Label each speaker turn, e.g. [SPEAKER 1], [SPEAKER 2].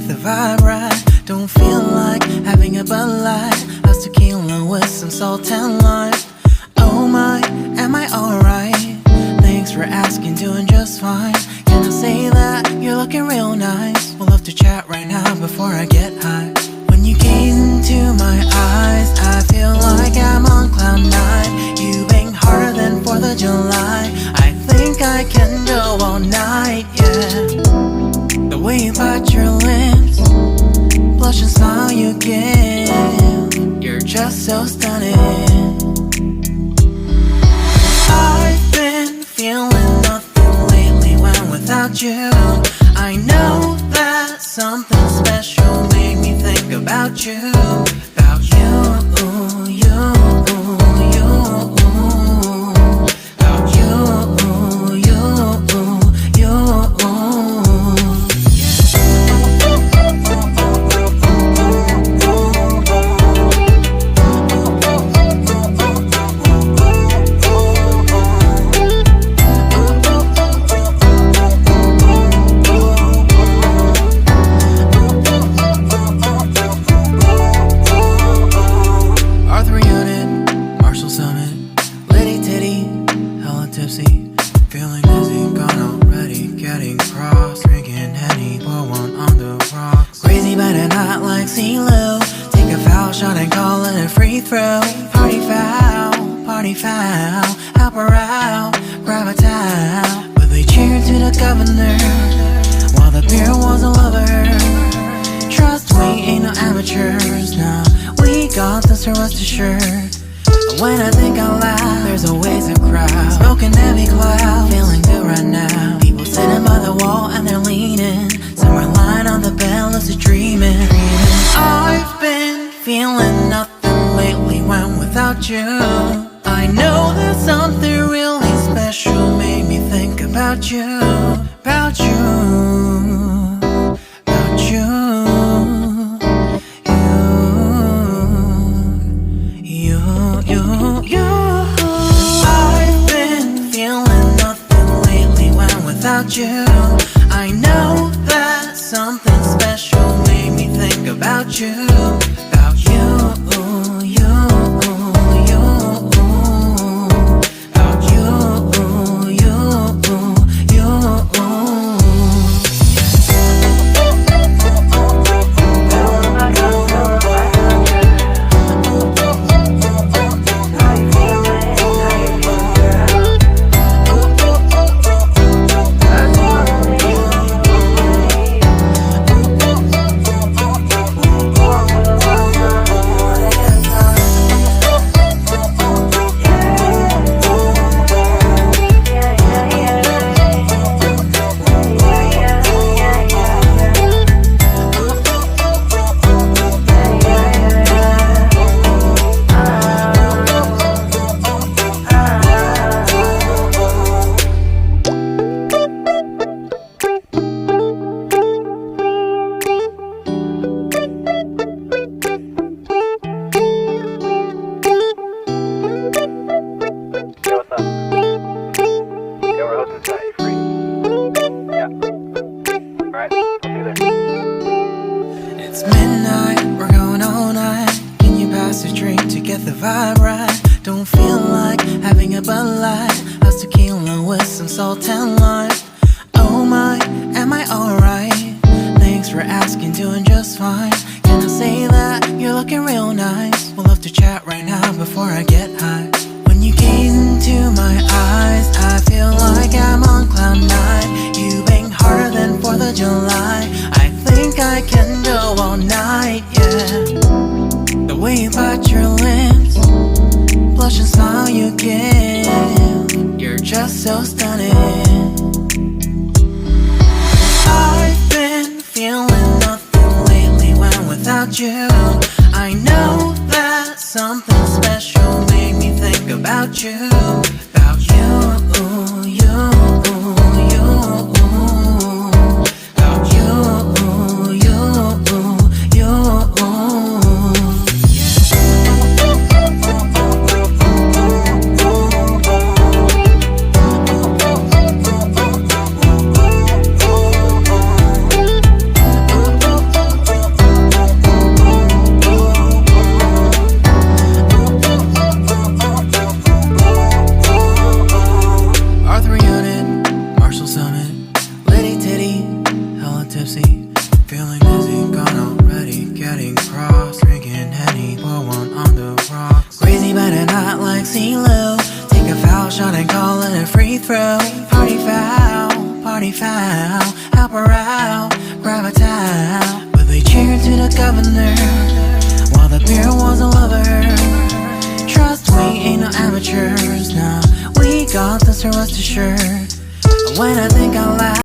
[SPEAKER 1] get the vibe right. Don't feel like having a Bud Light. How's tequila with some salt and lime? Oh my, am I alright? Thanks for asking, doing just fine. Can I say that you're looking real nice? We'll love to chat right now before I get high. When you gaze into my eyes, I feel like I'm on cloud nine. You bang harder than 4th of July. I think I can go all night, yeah. The way you bite your lips, blush and smile you give, you're just so stunning. I've been feeling nothing lately when without you. I know that something special made me think about you. About you, you, you. About you, you, you. Feeling dizzy, gone already, getting cross. Drinking Henny, pour one on the rocks. Crazy but not like CeeLo. Take a foul shot and call it a free throw. Party foul, help her out, grab a towel. But they cheered to the governor, while the beer was a lover. Trust we ain't no amateurs, nah. We got this, so rest assured. When I think out loud, there's always a crowd. Smoking heavy cloud, feeling good right now. People sitting by the wall and they're leaning. Some are lying on the bed, lucid dreaming. I've been feeling nothing lately when without you. I know that something really special made me think about you. About you, about you. I've been feeling nothing lately when without you. I know that something special made me think about you. About you, you, you. About you, you, you. It's midnight, we're going all night. Can you pass a drink to get the vibe right? Don't feel like having a Bud Light. How's tequila with some salt and lime? Oh my, am I alright? Thanks for asking, doing just fine. Can I say that you're looking real nice? We'll love to chat right now before I get high. When you gaze into my eyes, I feel like I'm on cloud nine. You bang harder than 4th of July. I think I can go all night, yeah. The way you bite your lips, blush and smile you give, you're just so stunning. I've been feeling nothing lately when without you. I know that something special made me think about you. About you, you, you. About you, you, you. out, help her out, grab a towel. But they cheered to the governor while the beer wasn't lover. Trust we ain't no amateurs now. We got this, rest assured. When I think I laugh